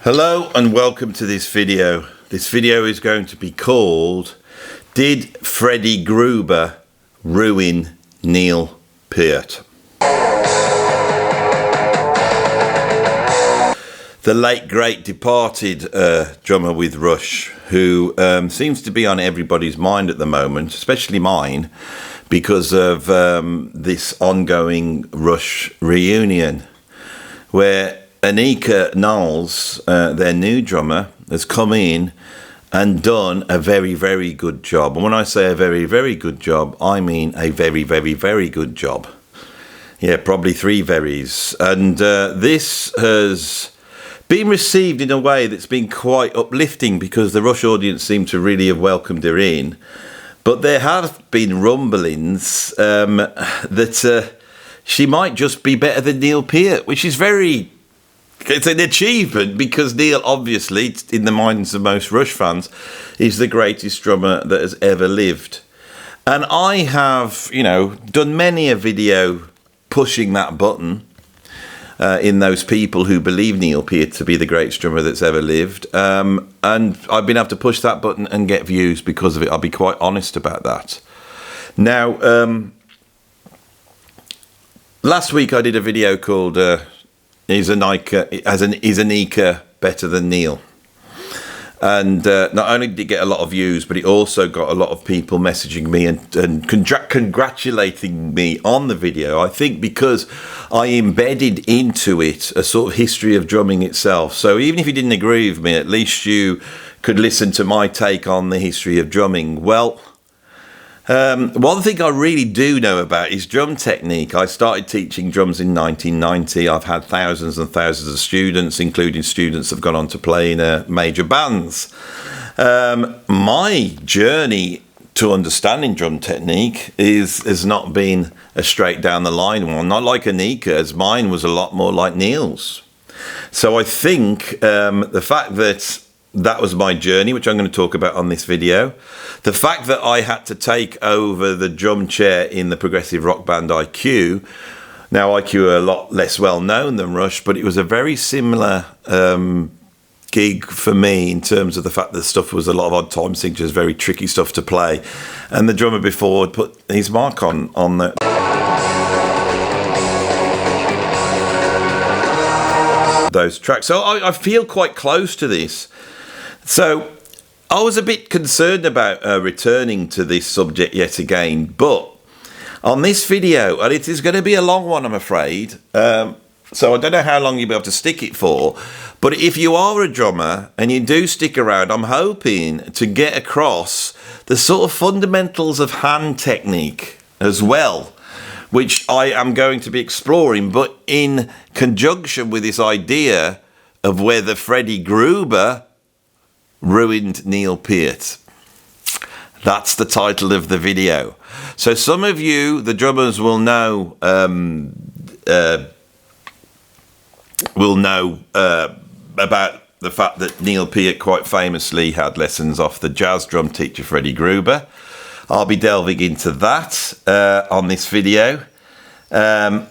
Hello and welcome to this video. This video is going to be called Did Freddie Gruber Ruin Neil Peart? The late great departed drummer with Rush, who seems to be on everybody's mind at the moment, especially mine, because of this ongoing Rush reunion, where Anika Knowles, their new drummer, has come in and done a very, very good job. And when I say a very, very good job, I mean a very, very, very good job. Yeah, probably three verys. And this has been received in a way that's been quite uplifting, because the Rush audience seem to really have welcomed her in. But there have been rumblings that she might just be better than Neil Peart, which is it's an achievement, because Neil, obviously, in the minds of most Rush fans, is the greatest drummer that has ever lived. And I have, done many a video pushing that button in those people who believe Neil Peart to be the greatest drummer that's ever lived. And I've been able to push that button and get views because of it. I'll be quite honest about that. Now, last week I did a video called Is Anika better than Neil? And not only did it get a lot of views, but it also got a lot of people messaging me and congratulating me on the video. I think because I embedded into it a sort of history of drumming itself. So even if you didn't agree with me, at least you could listen to my take on the history of drumming. Well, one thing I really do know about is drum technique. I started teaching drums in 1990. I've had thousands and thousands of students, including students that have gone on to play in major bands. My journey to understanding drum technique has not been a straight down the line one, not like Anika, as mine was a lot more like Neil's. So I think the fact that was my journey, which I'm going to talk about on this video. The fact that I had to take over the drum chair in the progressive rock band IQ. Now, IQ are a lot less well known than Rush, but it was a very similar gig for me in terms of the fact that the stuff was a lot of odd time signatures, very tricky stuff to play. And the drummer before had put his mark on those tracks. So I feel quite close to this. So I was a bit concerned about returning to this subject yet again, but on this video, and it is going to be a long one, I'm afraid, so I don't know how long you'll be able to stick it for, but if you are a drummer and you do stick around, I'm hoping to get across the sort of fundamentals of hand technique as well, which I am going to be exploring, but in conjunction with this idea of whether Freddie Gruber ruined Neil Peart. That's the title of the video. So some of you, the drummers, will know about the fact that Neil Peart quite famously had lessons off the jazz drum teacher Freddie Gruber. I'll be delving into that on this video. And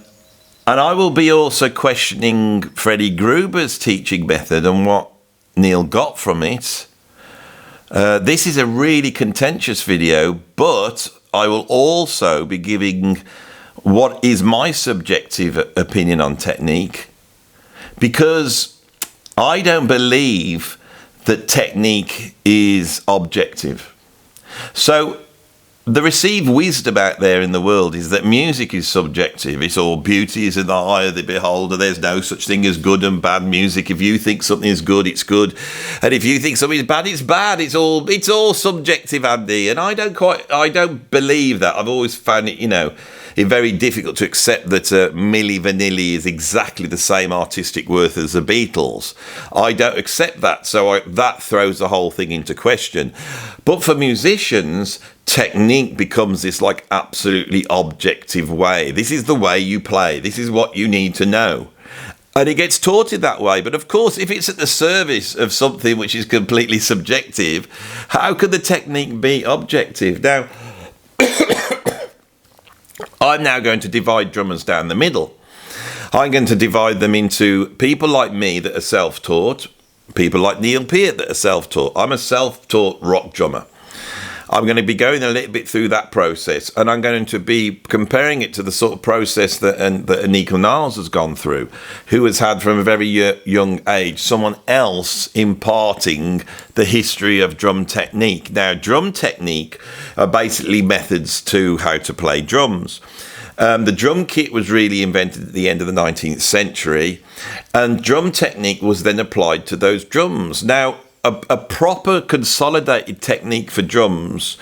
I will be also questioning Freddie Gruber's teaching method and what Neil got from it. This is a really contentious video, but I will also be giving what is my subjective opinion on technique, because I don't believe that technique is objective. So the received wisdom out there in the world is that music is subjective. It's all beauty is in the eye of the beholder. There's no such thing as good and bad music. If you think something is good, it's good. And if you think something is bad, it's bad. It's all subjective, Andy. And I don't believe that. I've always found it, it's very difficult to accept that Milli Vanilli is exactly the same artistic worth as the Beatles. I don't accept that. So that throws the whole thing into question. But for musicians, technique becomes this absolutely objective way. This is the way you play. This is what you need to know. And it gets taught in that way. But of course, if it's at the service of something which is completely subjective, how could the technique be objective? Now, I'm now going to divide drummers down the middle. I'm going to divide them into people like me that are self-taught, people like Neil Peart that are self-taught. I'm a self-taught rock drummer. I'm going to be going a little bit through that process, and I'm going to be comparing it to the sort of process that Anika Niles has gone through, who has had from a very young age someone else imparting the history of drum technique. Now, drum technique are basically methods to how to play drums. The drum kit was really invented at the end of the 19th century, and drum technique was then applied to those drums. Now, a proper consolidated technique for drums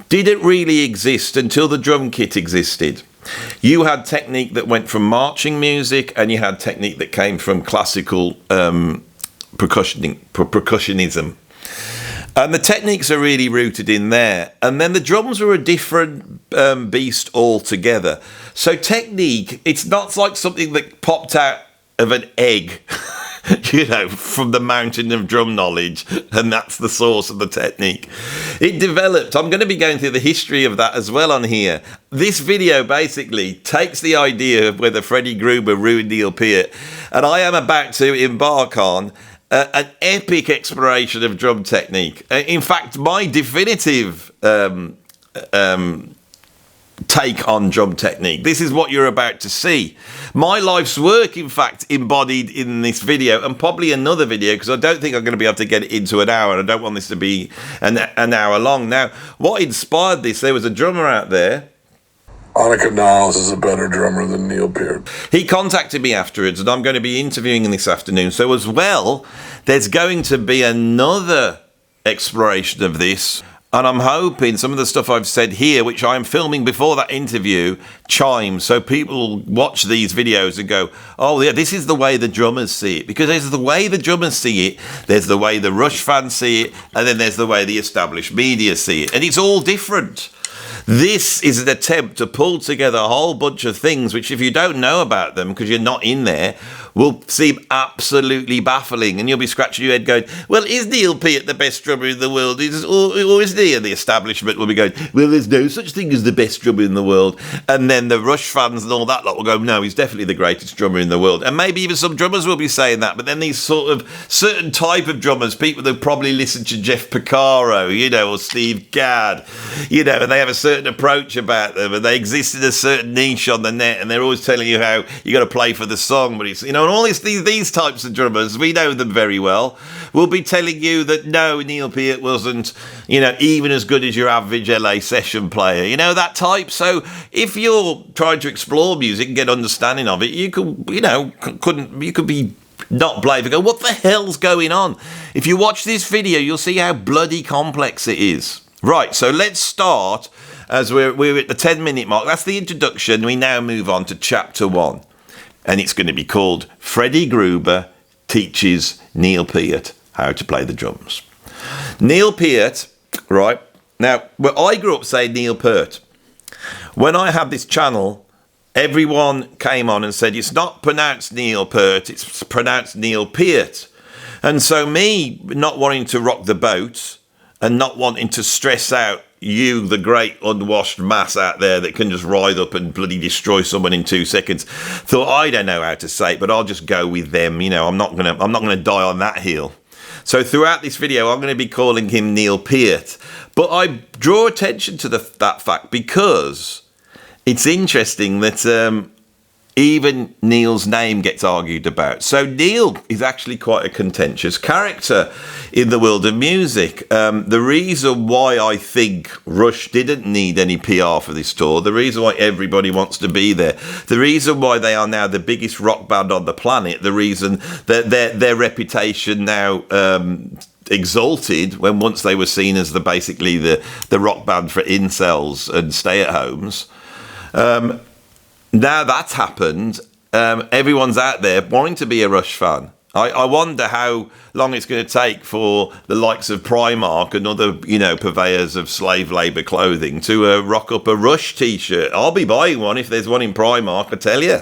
didn't really exist until the drum kit existed. You had technique that went from marching music, and you had technique that came from classical percussionism. And the techniques are really rooted in there. And then the drums were a different beast altogether. So technique, it's not like something that popped out of an egg, you know, from the mountain of drum knowledge, and that's the source of the technique. It developed. I'm going to be going through the history of that as well on here. This video basically takes the idea of whether Freddie Gruber ruined Neil Peart, and I am about to embark on an epic exploration of drum technique. In fact, my definitive take on drum technique. This is what you're about to see. My life's work, in fact, embodied in this video, and probably another video, because I don't think I'm going to be able to get it into an hour, and I don't want this to be an hour long. Now, what inspired this, there was a drummer out there. Anika Niles is a better drummer than Neil Peart. He contacted me afterwards, and I'm going to be interviewing him this afternoon. So as well, there's going to be another exploration of this. And I'm hoping some of the stuff I've said here, which I'm filming before that interview, chimes. So people watch these videos and go, oh, yeah, this is the way the drummers see it. Because there's the way the drummers see it, there's the way the Rush fans see it, and then there's the way the established media see it. And it's all different. This is an attempt to pull together a whole bunch of things which, if you don't know about them because you're not in there, will seem absolutely baffling, and you'll be scratching your head going, well, is Neil Peart the best drummer in the world, or is he? And the establishment will be going, well, there's no such thing as the best drummer in the world. And then the Rush fans and all that lot will go, no, he's definitely the greatest drummer in the world. And maybe even some drummers will be saying that, but then these sort of certain type of drummers, people that probably listen to Jeff Porcaro, you know, or Steve Gadd, you know, and they have a certain approach about them, and they exist in a certain niche on the net, and they're always telling you how you got to play for the song, but it's, you know, and all these types of drummers, we know them very well, will be telling you that no, Neil Peart wasn't, you know, even as good as your average LA session player, you know, that type. So if you're trying to explore music and get understanding of it, you could, you know, you could be not brave and go, what the hell's going on? If you watch this video, you'll see how bloody complex it is. Right, so let's start as we're at the 10-minute mark. That's the introduction. We now move on to chapter 1. And it's going to be called Freddie Gruber Teaches Neil Peart How to Play the Drums. Neil Peart, right? Now, well, I grew up saying Neil Peart. When I had this channel, everyone came on and said, it's not pronounced Neil Peart, it's pronounced Neil Peart. And so me not wanting to rock the boat and not wanting to stress out you, the great unwashed mass out there that can just ride up and bloody destroy someone in 2 seconds, thought, I don't know how to say it, but I'll just go with them. You know, I'm not gonna die on that hill. So throughout this video, I'm going to be calling him Neil Peart. But I draw attention to that fact because it's interesting that even Neil's name gets argued about. So Neil is actually quite a contentious character in the world of music. The reason why I think Rush didn't need any PR for this tour, the reason why everybody wants to be there, the reason why they are now the biggest rock band on the planet, the reason that their reputation now exalted when once they were seen as basically the rock band for incels and stay-at-homes. Now that's happened, everyone's out there wanting to be a Rush fan. I wonder how long it's going to take for the likes of Primark and other, you know, purveyors of slave labour clothing to rock up a Rush t-shirt. I'll be buying one if there's one in Primark, I tell you.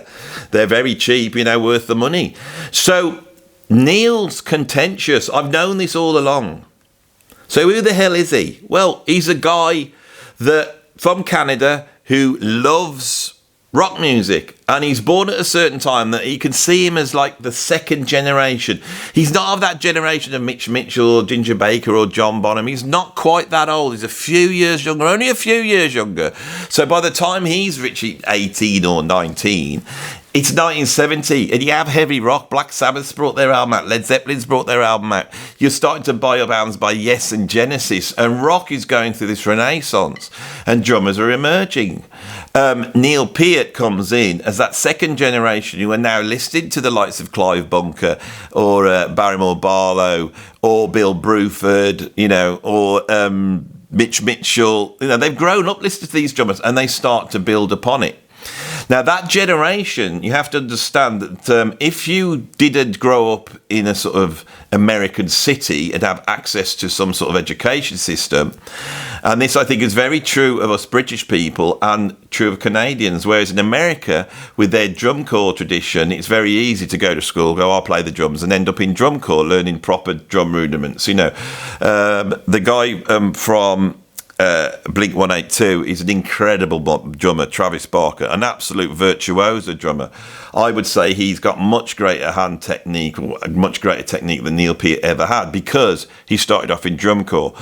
They're very cheap, you know, worth the money. So Neil's contentious. I've known this all along. So who the hell is he? Well, he's a guy that from Canada who loves rock music, and he's born at a certain time that you can see him as like the second generation. He's not of that generation of Mitch Mitchell or Ginger Baker or John Bonham. He's not quite that old. He's a few years younger, only a few years younger. So by the time he's reaching 18 or 19, it's 1970, and you have heavy rock. Black Sabbath's brought their album out. Led Zeppelin's brought their album out. You're starting to buy up albums by Yes and Genesis, and rock is going through this renaissance, and drummers are emerging. Neil Peart comes in as that second generation who are now listening to the likes of Clive Bunker or Barrymore Barlow or Bill Bruford, or Mitch Mitchell. They've grown up listening to these drummers, and they start to build upon it. Now, that generation, you have to understand that if you didn't grow up in a sort of American city and have access to some sort of education system, and this, I think, is very true of us British people and true of Canadians, whereas in America, with their drum corps tradition, it's very easy to go to school, I'll play the drums, and end up in drum corps learning proper drum rudiments. The guy from Blink 182 is an incredible drummer, Travis Barker, an absolute virtuoso drummer. I would say he's got much greater hand technique, or much greater technique than Neil Peart ever had, because he started off in drum corps.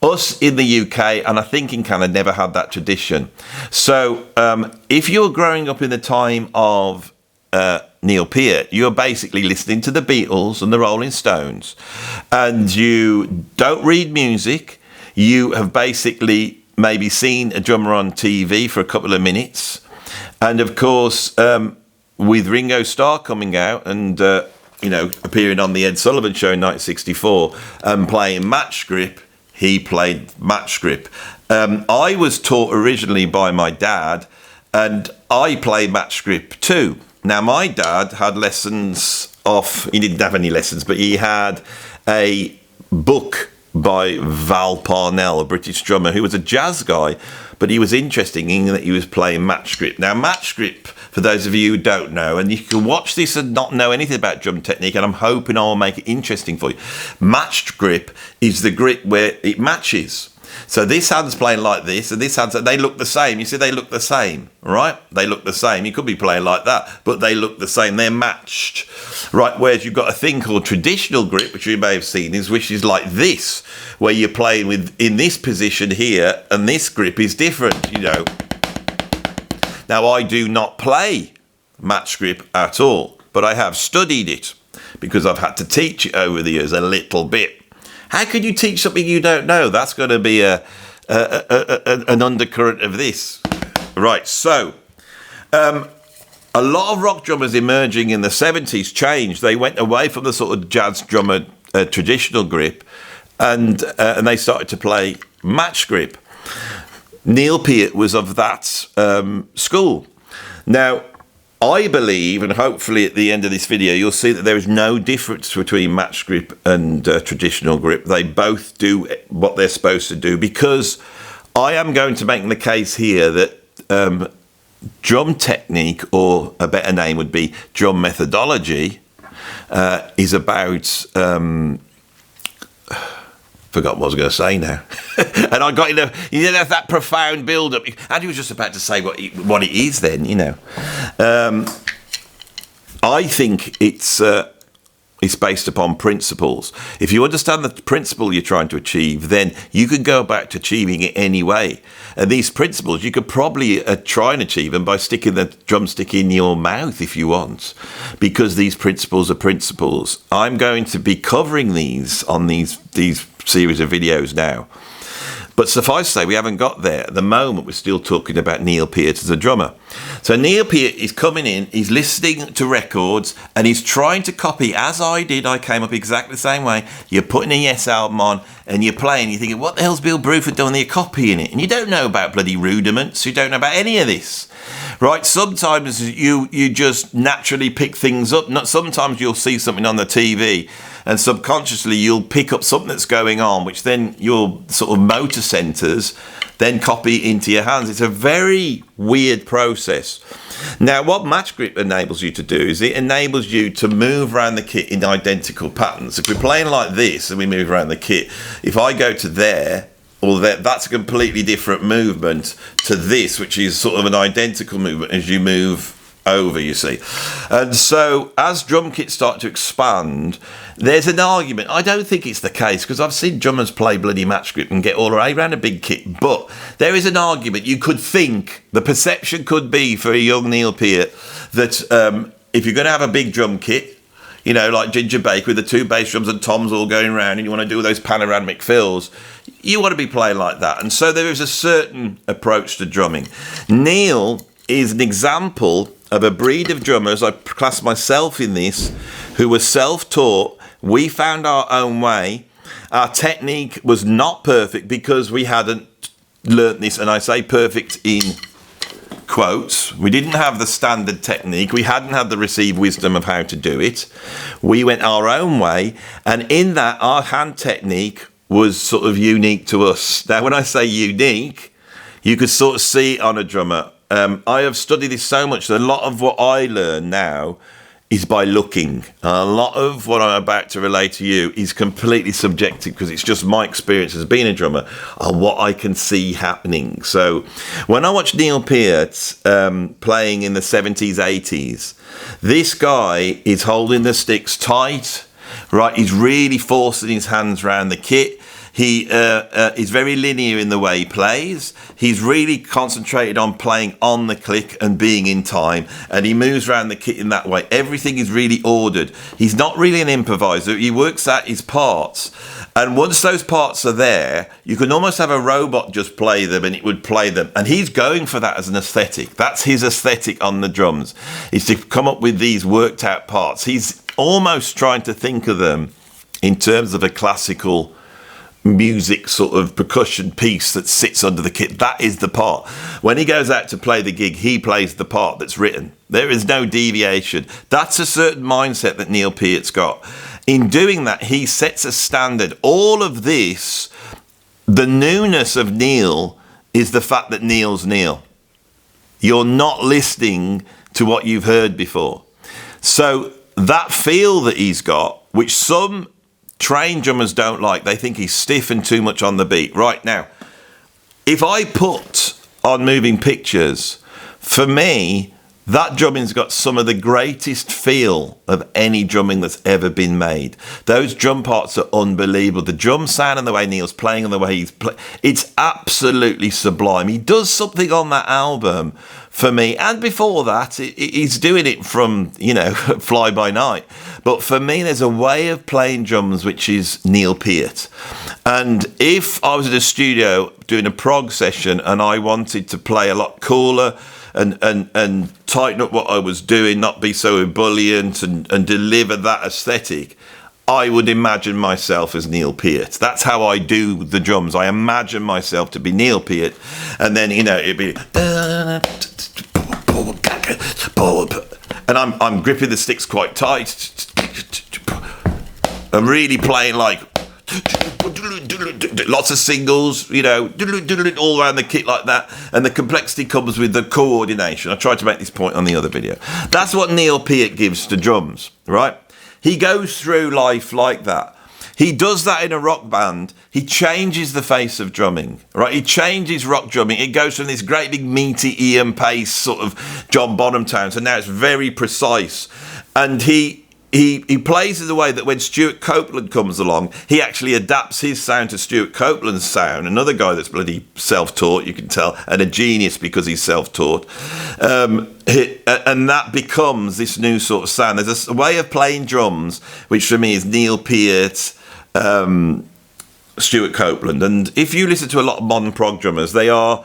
Us in the UK, and I think in Canada, never had that tradition. So if you're growing up in the time of Neil Peart, you're basically listening to the Beatles and the Rolling Stones, and you don't read music. You have basically maybe seen a drummer on TV for a couple of minutes. And of course, with Ringo Starr coming out and, appearing on the Ed Sullivan Show in 1964 and playing match grip, he played match grip. I was taught originally by my dad, and I play match grip too. Now, my dad had lessons he didn't have any lessons, but he had a book by Val Parnell, a British drummer who was a jazz guy, but he was interesting in that he was playing match grip. Now, match grip, for those of you who don't know, and you can watch this and not know anything about drum technique, and I'm hoping I will make it interesting for you. Matched grip is the grip where it matches. So this hand's playing like this, and this hand's, they look the same. You see, they look the same, right? They look the same. You could be playing like that, but they look the same. They're matched, right? Whereas you've got a thing called traditional grip, which you may have seen, which is like this, where you're playing with in this position here, and this grip is different, Now, I do not play match grip at all, but I have studied it because I've had to teach it over the years a little bit. How can you teach something you don't know? That's going to be an undercurrent of this. Right, so a lot of rock drummers emerging in the 70s changed. They went away from the sort of jazz drummer traditional grip, and they started to play match grip. Neil Peart was of that school. Now, I believe, and hopefully at the end of this video, you'll see that there is no difference between match grip and traditional grip. They both do what they're supposed to do, because I am going to make the case here that drum technique, or a better name would be drum methodology, is about... forgot what I was going to say now. And I got that profound build-up. And he was just about to say what it is then, I think it's based upon principles. If you understand the principle you're trying to achieve, then you can go back to achieving it anyway. And these principles, you could probably try and achieve them by sticking the drumstick in your mouth if you want, because these principles are principles. I'm going to be covering these on these series of videos now. But suffice to say, we haven't got there. At the moment, we're still talking about Neil Peart as a drummer. So Neil Peart is coming in, he's listening to records, and he's trying to copy, as I did. I came up exactly the same way. You're putting a Yes album on, and you're playing, you're thinking, what the hell's Bill Bruford doing? You're copying it. And you don't know about bloody rudiments. You don't know about any of this. Right? Sometimes you just naturally pick things up. Sometimes you'll see something on the TV, and subconsciously you'll pick up something that's going on, which then your sort of motor centres then copy into your hands. It's a very weird process. Now, what match grip enables you to do is it enables you to move around the kit in identical patterns. If we're playing like this and we move around the kit, if I go to there or that's a completely different movement to this, which is sort of an identical movement as you move over, you see. And so as drum kits start to expand, there's an argument. I don't think it's the case, because I've seen drummers play bloody match grip and get all around a big kit, but there is an argument. You could think, the perception could be for a young Neil Peart that if you're going to have a big drum kit, you know, like Ginger Baker with the 2 bass drums and toms all going around, and you want to do those panoramic fills, you want to be playing like that. And so there is a certain approach to drumming. Neil is an example of a breed of drummers, I class myself in this, who were self-taught. We found our own way. Our technique was not perfect because we hadn't learnt this, and I say perfect in quotes. We didn't have the standard technique. We hadn't had the received wisdom of how to do it. We went our own way, and in that, our hand technique was sort of unique to us. Now, when I say unique, you could sort of see it on a drummer. I have studied this so much that a lot of what I learn now is by looking. A lot of what I'm about to relate to you is completely subjective, because it's just my experience as being a drummer and what I can see happening. So when I watch Neil Peart playing in the 70s, 80s, this guy is holding the sticks tight, right? He's really forcing his hands around the kit. He is very linear in the way he plays. He's really concentrated on playing on the click and being in time, and he moves around the kit in that way. Everything is really ordered. He's not really an improviser. He works out his parts, and once those parts are there, you can almost have a robot just play them and it would play them. And he's going for that as an aesthetic. That's his aesthetic on the drums, is to come up with these worked out parts. He's almost trying to think of them in terms of a classical music sort of percussion piece that sits under the kit. That is the part. When he goes out to play the gig, he plays the part that's written. There is no deviation. That's a certain mindset that Neil Peart's got. In doing that, he sets a standard. All of this, the newness of Neil is the fact that Neil's Neil. You're not listening to what you've heard before. So that feel that he's got, which some trained drummers don't like, they think he's stiff and too much on the beat. Right now, if I put on Moving Pictures, for me, that drumming's got some of the greatest feel of any drumming that's ever been made. Those drum parts are unbelievable. The drum sound and the way Neil's playing and the way he's playing, it's absolutely sublime. He does something on that album for me, and before that, he's doing it from, you know, Fly By Night. But for me, there's a way of playing drums which is Neil Peart. And if I was at a studio doing a prog session and I wanted to play a lot cooler and tighten up what I was doing, not be so ebullient and deliver that aesthetic, I would imagine myself as Neil Peart. That's how I do the drums. I imagine myself to be Neil Peart, and then, you know, it'd be, and I'm gripping the sticks quite tight. I'm really playing like lots of singles, you know, all around the kit like that. And the complexity comes with the coordination. I tried to make this point on the other video. That's what Neil Peart gives to drums, right? He goes through life like that. He does that in a rock band. He changes the face of drumming, right? He changes rock drumming. It goes from this great big meaty Ian Pace sort of John Bonham sound, so now it's very precise. And he plays in the way that when Stuart Copeland comes along, he actually adapts his sound to Stuart Copeland's sound. Another guy that's bloody self-taught, you can tell, and a genius because he's self-taught. And that becomes this new sort of sound. There's a way of playing drums, which for me is Neil Peart, Stuart Copeland. And if you listen to a lot of modern prog drummers, they are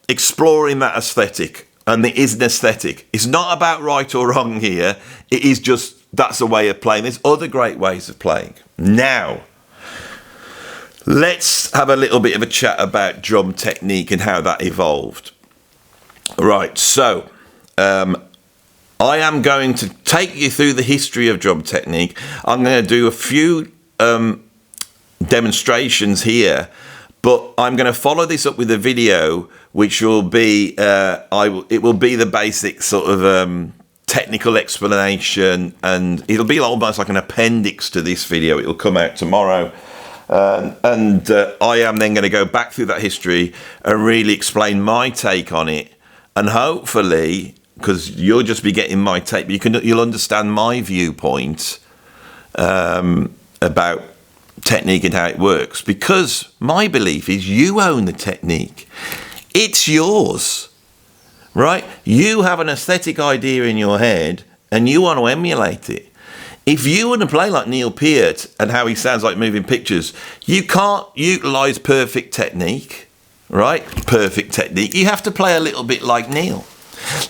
exploring that aesthetic. And it is an aesthetic. It's not about right or wrong here. It is just, that's a way of playing. There's other great ways of playing. Now, let's have a little bit of a chat about drum technique and how that evolved. Right, so I am going to take you through the history of drum technique. I'm going to do a few demonstrations here, but I'm going to follow this up with a video which will be, it will be the basic sort of technical explanation, and it'll be almost like an appendix to this video. It'll come out tomorrow. And I am then going to go back through that history and really explain my take on it. And hopefully, because you'll just be getting my take, but you'll understand my viewpoint about technique and how it works. Because my belief is you own the technique. It's yours, right? You have an aesthetic idea in your head and you want to emulate it. If you want to play like Neil Peart and how he sounds like moving pictures, you can't utilise perfect technique, right? Perfect technique. You have to play a little bit like Neil.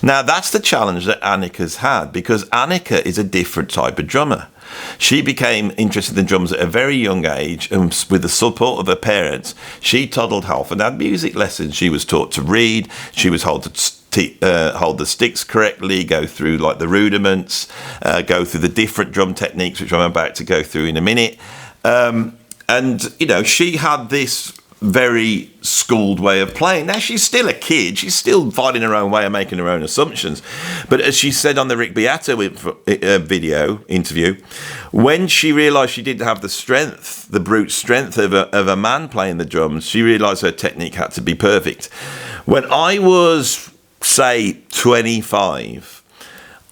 Now, that's the challenge that Annika's had, because Annika is a different type of drummer. She became interested in drums at a very young age, and with the support of her parents, she toddled half and had music lessons. She was taught to read, she was hold the sticks correctly, go through like the rudiments, go through the different drum techniques, which I'm about to go through in a minute. And, you know, she had this very schooled way of playing. Now, she's still a kid. She's still finding her own way of making her own assumptions. But as she said on the Rick Beato video interview, when she realised she didn't have the strength, the brute strength of a man playing the drums, she realised her technique had to be perfect. When I was, say, 25,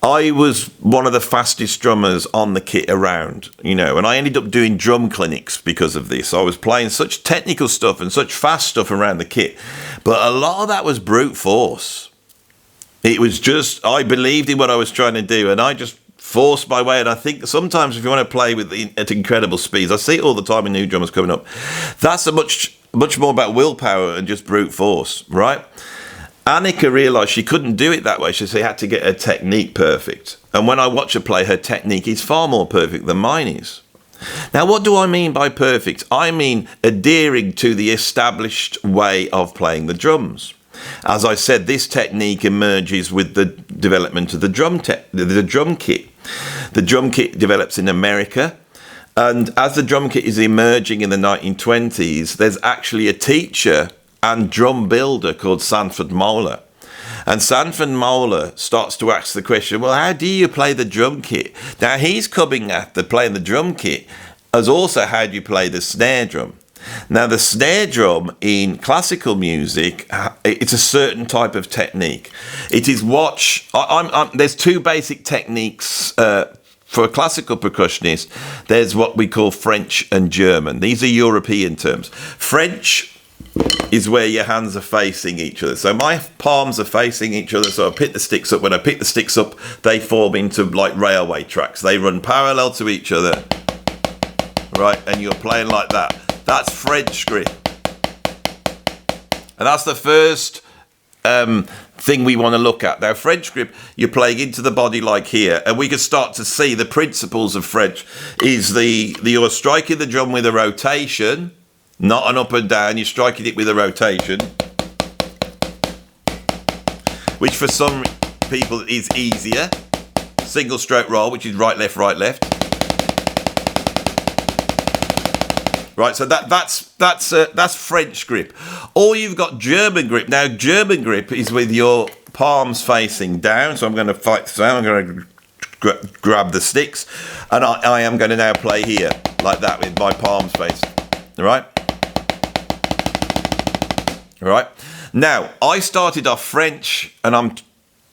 I was one of the fastest drummers on the kit around, you know, and I ended up doing drum clinics because of this. I was playing such technical stuff and such fast stuff around the kit, but a lot of that was brute force. It was just, I believed in what I was trying to do, and I just forced my way. And I think sometimes if you want to play at incredible speeds, I see it all the time in new drummers coming up, that's much more about willpower and just brute force, right? Annika realised she couldn't do it that way. She had to get her technique perfect. And when I watch her play, her technique is far more perfect than mine is. Now, what do I mean by perfect? I mean adhering to the established way of playing the drums. As I said, this technique emerges with the development of the drum kit. The drum kit develops in America. And as the drum kit is emerging in the 1920s, there's actually a teacher and drum builder called Sanford Moeller. And Sanford Moeller starts to ask the question, well, how do you play the drum kit? Now, he's coming at playing the drum kit as also how do you play the snare drum. Now, the snare drum in classical music, it's a certain type of technique. It is there's two basic techniques for a classical percussionist. There's what we call French and German. These are European terms. French is where your hands are facing each other. So my palms are facing each other, so I pick the sticks up. When I pick the sticks up, they form into like railway tracks. They run parallel to each other, right? And you're playing like that. That's French grip. And that's the first thing we want to look at. Now, French grip, you're playing into the body like here, and we can start to see the principles of French is you're striking the drum with a rotation, not an up and down. You're striking it with a rotation, which for some people is easier. Single stroke roll, which is right, left, right, left. Right, so that's French grip. Or you've got German grip. Now, German grip is with your palms facing down. So I'm going to I'm going to grab the sticks, and I am going to now play here like that with my palms facing. All right. All right. Now, I started off French, and I'm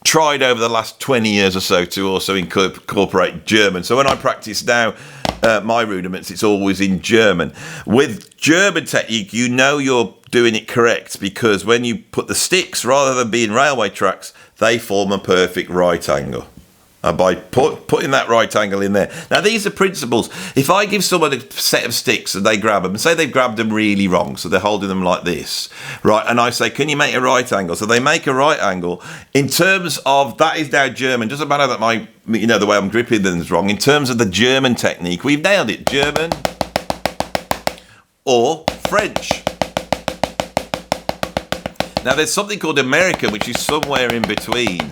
tried over the last 20 years or so to also incorporate German. So when I practice now, my rudiments, it's always in German. With German technique, you know you're doing it correct, because when you put the sticks, rather than being railway tracks, they form a perfect right angle. And by putting that right angle in there. Now, these are principles. If I give someone a set of sticks and they grab them, and say they've grabbed them really wrong, so they're holding them like this, right? And I say, can you make a right angle? So they make a right angle. In terms of, that is now German. Doesn't matter that the way I'm gripping them is wrong. In terms of the German technique, we've nailed it. German or French. Now, there's something called American, which is somewhere in between.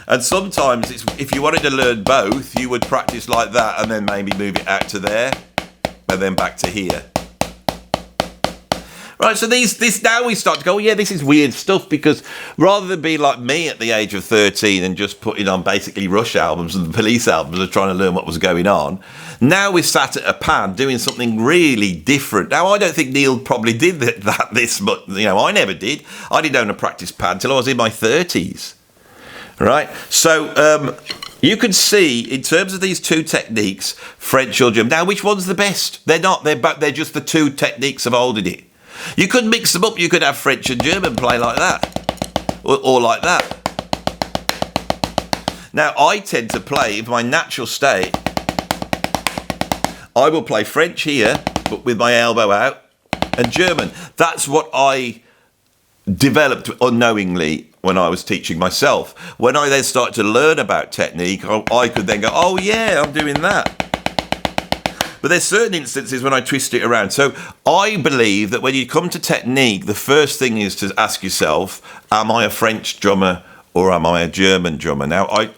And sometimes, if you wanted to learn both, you would practice like that and then maybe move it out to there and then back to here. Right, so this now we start to go, yeah, this is weird stuff, because rather than be like me at the age of 13 and just putting on basically Rush albums and the Police albums and trying to learn what was going on, Now we're sat at a pad doing something really different. Now, I don't think Neil probably did this, but, I never did. I didn't own a practice pad till I was in my 30s, right? So you can see, in terms of these two techniques, French or German. Now, which one's the best? They're not. They're just the two techniques of holding it. You could mix them up. You could have French and German play like that, or like that. Now, I tend to play, in my natural state, I will play French here, but with my elbow out, and German. That's what I developed unknowingly when I was teaching myself. When I then started to learn about technique, I could then go, oh yeah, I'm doing that. But there's certain instances when I twist it around. So I believe that when you come to technique, the first thing is to ask yourself, am I a French drummer or am I a German drummer? Now, I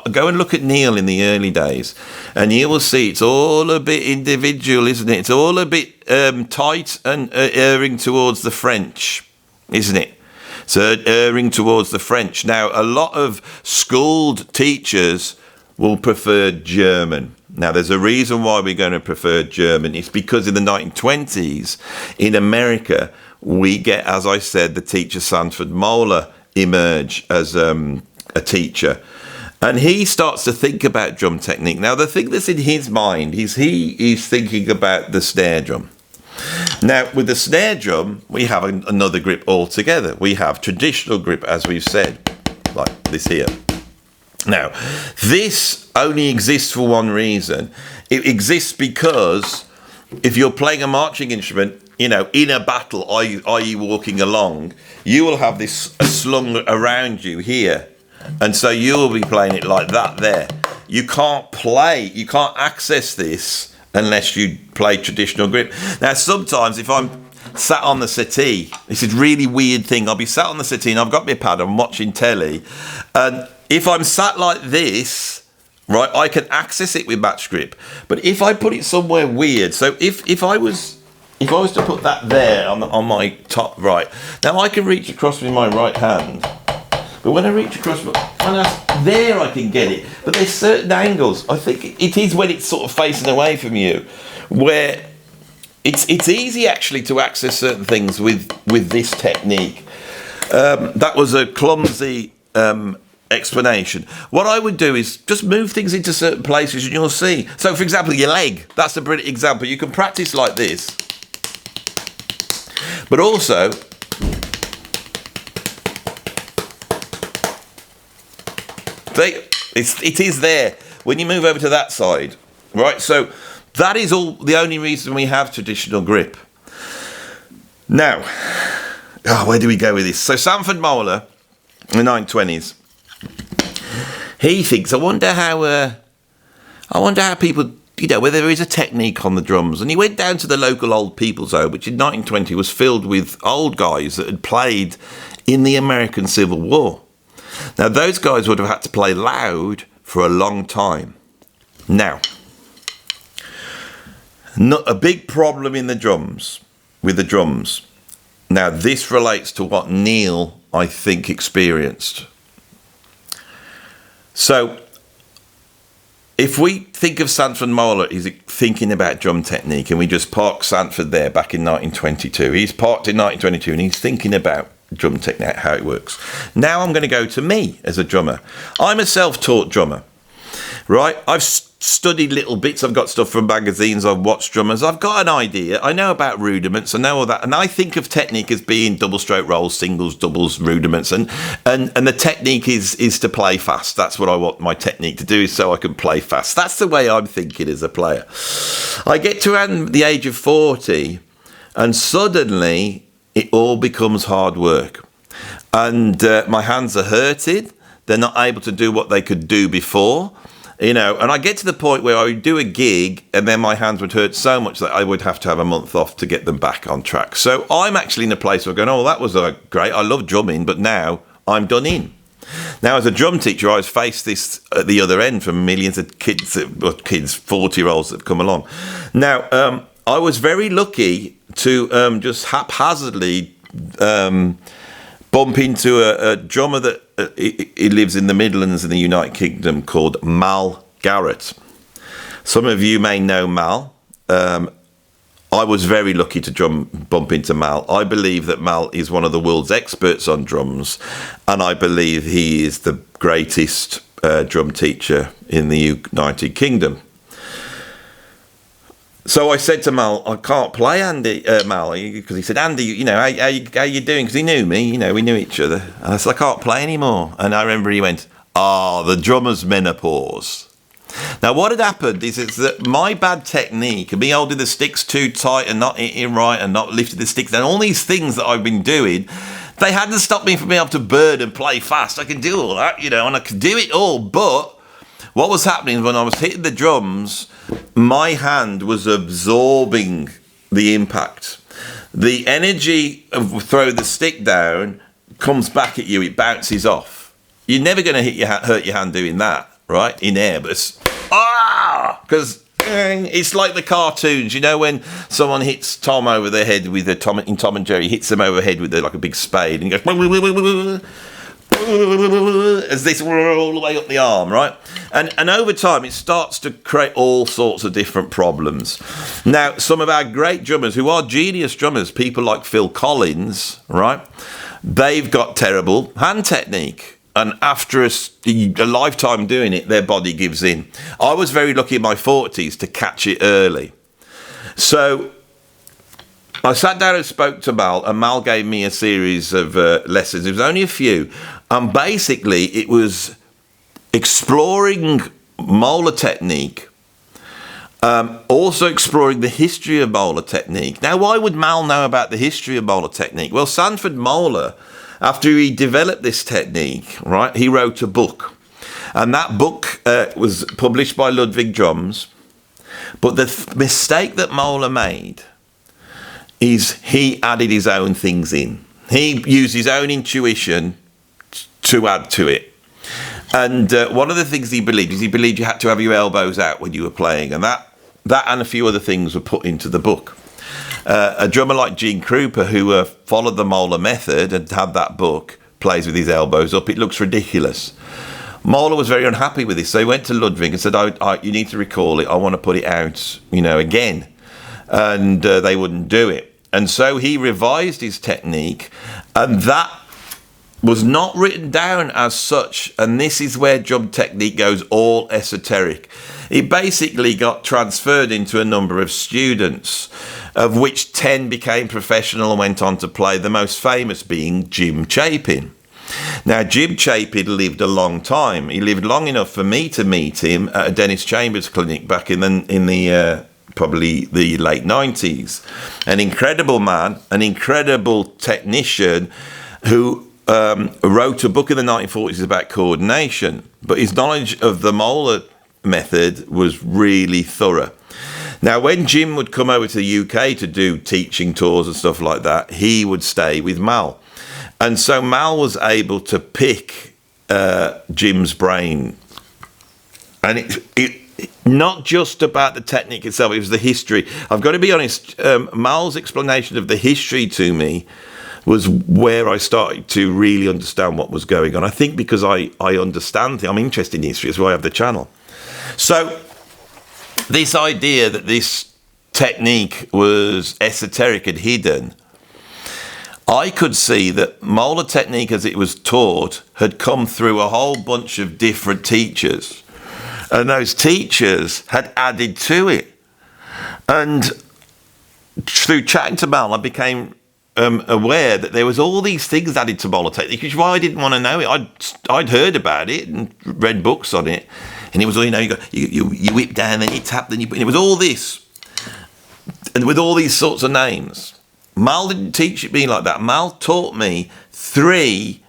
go and look at Neil in the early days, and you will see it's all a bit individual, isn't it? It's all a bit tight and erring towards the French, isn't it? So erring towards the French. Now, a lot of schooled teachers will prefer German. Now, there's a reason why we're going to prefer German. It's because in the 1920s, in America, we get, as I said, the teacher Sanford Moeller emerge as a teacher. And he starts to think about drum technique. Now, the thing that's in his mind is he's thinking about the snare drum. Now, with the snare drum, we have another grip altogether. We have traditional grip, as we've said, like this here. Now, this only exists for one reason. It exists because if you're playing a marching instrument, in a battle, i.e. walking along, you will have this slung around you here. And so you will be playing it like that there. You can't access this unless you play traditional grip. Now, sometimes if I'm sat on the settee, this is a really weird thing. I'll be sat on the settee and I've got my pad, I'm watching telly. And if I'm sat like this, right, I can access it with match grip. But if I put it somewhere weird, so if I was to put that there on my top right, now I can reach across with my right hand. But when I reach across, there I can get it. But there's certain angles. I think it is when it's sort of facing away from you, where it's easy actually to access certain things with this technique. That was a clumsy explanation. What I would do is just move things into certain places and you'll see. So, for example, your leg. That's a brilliant example. You can practice like this. But also, it is there when you move over to that side, right? So that is all the only reason we have traditional grip. Now, where do we go with this? So Sanford Moeller in the 1920s, he thinks, I wonder how people, whether there is a technique on the drums. And he went down to the local old people's home, which in 1920 was filled with old guys that had played in the American Civil War. Now, those guys would have had to play loud for a long time. Now, not a big problem with the drums. Now, this relates to what Neil, I think, experienced. So, if we think of Sanford Moeller, he's thinking about drum technique, and we just park Sanford there back in 1922. He's parked in 1922, and he's thinking about drum technique, how it works. Now I'm going to go to me as a drummer. I'm a self-taught drummer, right? I've studied little bits. I've got stuff from magazines. I've watched drummers. I've got an idea. I know about rudiments. I know all that. And I think of technique as being double stroke rolls, singles, doubles, rudiments. And the technique is to play fast. That's what I want my technique to do, is so I can play fast. That's the way I'm thinking as a player. I get to around the age of 40 and suddenly it all becomes hard work. And my hands are hurting. They're not able to do what they could do before. And I get to the point where I would do a gig and then my hands would hurt so much that I would have to have a month off to get them back on track. So I'm actually in a place where I'm going, oh, that was great. I love drumming, but now I'm done in. Now, as a drum teacher, I was faced this at the other end from millions of kids, 40-year-olds that have come along. Now, I was very lucky to just haphazardly bump into a drummer that he lives in the Midlands in the United Kingdom called Mal Garrett. Some of you may know Mal. I was very lucky to bump into Mal. I believe that Mal is one of the world's experts on drums, and I believe he is the greatest drum teacher in the United Kingdom. So I said to Mal, I can't play Mal, because he said, Andy, you know, how you doing? Because he knew me, you know, we knew each other. And I said, I can't play anymore. And I remember he went, the drummer's menopause. Now, what had happened is that my bad technique, me holding the sticks too tight and not hitting right and not lifting the sticks, and all these things that I've been doing, they hadn't stopped me from being able to burn and play fast. I can do all that, you know, and I can do it all. But what was happening when I was hitting the drums, my hand was absorbing the impact. The energy of throwing the stick down comes back at you, it bounces off. You're never going to hurt your hand doing that, right? In air, but it's because it's like the cartoons, you know, when someone hits Tom over the head with in Tom and Jerry, hits him over the head with like a big spade, and he goes as this all the way up the arm, right? And over time, it starts to create all sorts of different problems. Now, some of our great drummers, who are genius drummers, people like Phil Collins, right? They've got terrible hand technique. And after a lifetime doing it, their body gives in. I was very lucky in my 40s to catch it early. So I sat down and spoke to Mal, and Mal gave me a series of lessons. It was only a few. And basically, it was exploring molar technique, also exploring the history of molar technique. Now, why would Mal know about the history of molar technique? Well, Sanford Molar, after he developed this technique, right, he wrote a book. And that book was published by Ludwig Drums. But the mistake that Molar made is he added his own things in. He used his own intuition to add to it. And one of the things he believed is you had to have your elbows out when you were playing. And that and a few other things were put into the book. A drummer like Gene Krupa, who followed the Molar method and had that book, plays with his elbows up. It looks ridiculous. Molar was very unhappy with this, so he went to Ludwig and said, you need to recall it. I want to put it out, you know, again. And they wouldn't do it. And so he revised his technique, and that was not written down as such. And this is where drum technique goes all esoteric. It basically got transferred into a number of students, of which 10 became professional and went on to play, the most famous being Jim Chapin. Now, Jim Chapin lived a long time. He lived long enough for me to meet him at a Dennis Chambers clinic back in the probably the late 90s. An incredible man, an incredible technician who wrote a book in the 1940s about coordination, but his knowledge of the Molar method was really thorough. Now, when Jim would come over to the UK to do teaching tours and stuff like that, he would stay with Mal. And so Mal was able to pick Jim's brain. And it not just about the technique itself, it was the history. I've got to be honest, Mal's explanation of the history to me was where I started to really understand what was going on. I think because I understand, I'm interested in history, that's why I have the channel. So this idea that this technique was esoteric and hidden, I could see that Molar technique as it was taught had come through a whole bunch of different teachers. And those teachers had added to it. And through chatting to Mal, I became aware that there was all these things added to Molar technique, which is why I didn't want to know it. I'd heard about it and read books on it. And it was all, you know, you whip down, then you tap, then you put, and it was all this. And with all these sorts of names. Mal didn't teach it me like that. Mal taught me 3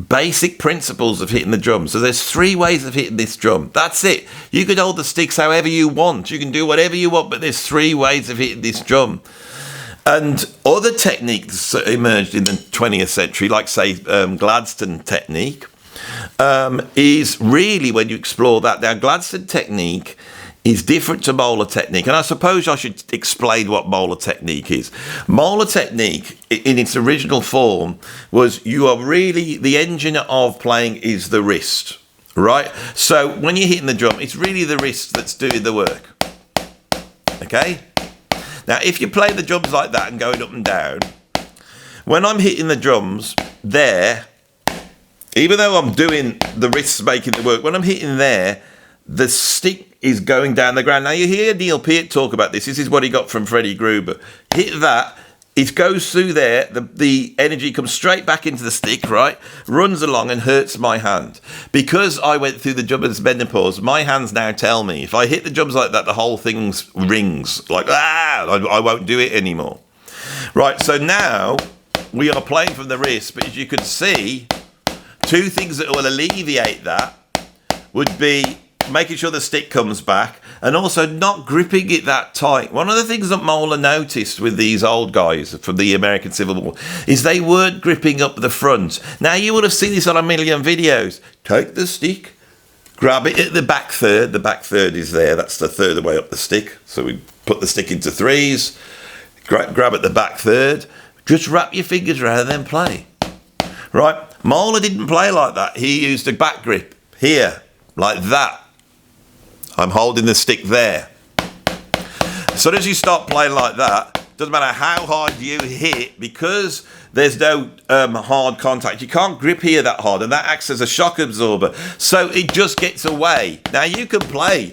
basic principles of hitting the drum. So there's 3 ways of hitting this drum. That's it. You can hold the sticks however you want. You can do whatever you want, but there's 3 ways of hitting this drum. And other techniques emerged in the 20th century, like, say, Gladstone technique, is really when you explore that. Now, Gladstone technique is different to Molar technique. And I suppose I should explain what Molar technique is. Molar technique, in its original form, was you are really, the engine of playing is the wrist, right? So when you're hitting the drum, it's really the wrist that's doing the work. Okay? Now, if you play the drums like that and going up and down, when I'm hitting the drums there, even though I'm doing the wrists making it work, when I'm hitting there, the stick is going down the ground. Now, you hear Neil Peart talk about this. This is what he got from Freddie Gruber. Hit that. It goes through there, the energy comes straight back into the stick, right? Runs along and hurts my hand. Because I went through the drummers menopause, my hands now tell me, if I hit the drums like that, the whole thing rings. Like, I won't do it anymore. Right, so now we are playing from the wrist, but as you can see, two things that will alleviate that would be making sure the stick comes back and also not gripping it that tight. One of the things that Moeller noticed with these old guys from the American Civil War is they weren't gripping up the front. Now, you would have seen this on a million videos. Take the stick, grab it at the back third. The back third is there. That's the third way up the stick. So we put the stick into threes, grab at the back third. Just wrap your fingers around and then play. Right? Moeller didn't play like that. He used a back grip here, like that. I'm holding the stick there. As soon as you start playing like that, doesn't matter how hard you hit, because there's no hard contact. You can't grip here that hard, and that acts as a shock absorber. So it just gets away. Now you can play.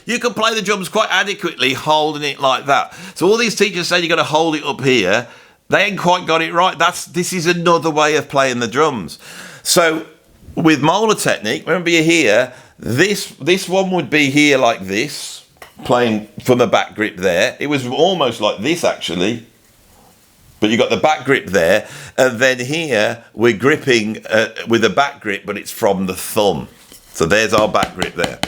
You can play the drums quite adequately holding it like that. So all these teachers say you got to hold it up here. They ain't quite got it right. This is another way of playing the drums. So with Moeller technique, remember you're here, this one would be here like this, playing from a back grip there. It was almost like this actually, but you got the back grip there, and then here we're gripping with a back grip, but it's from the thumb. So there's our back grip there,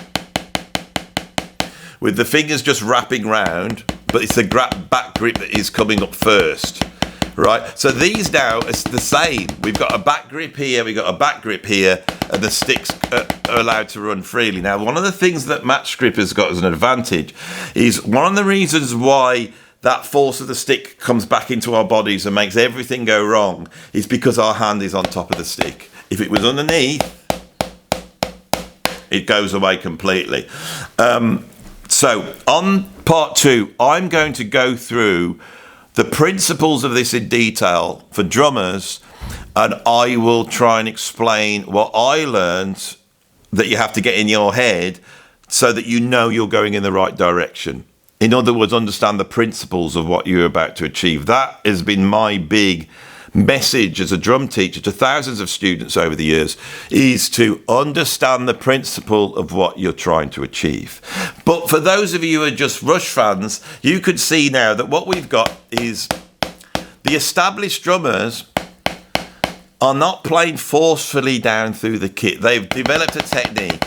with the fingers just wrapping round, but it's the back grip that is coming up first. Right, so these now is the same. We've got a back grip here, we've got a back grip here, and the sticks are allowed to run freely. Now, one of the things that match grip has got as an advantage is one of the reasons why that force of the stick comes back into our bodies and makes everything go wrong is because our hand is on top of the stick. If it was underneath, it goes away completely. So on part 2, I'm going to go through the principles of this in detail for drummers, and I will try and explain what I learned that you have to get in your head so that you know you're going in the right direction. In other words, understand the principles of what you're about to achieve. That has been my big message as a drum teacher to thousands of students over the years, is to understand the principle of what you're trying to achieve. But for those of you who are just Rush fans, you could see now that what we've got is the established drummers are not playing forcefully down through the kit. They've developed a technique.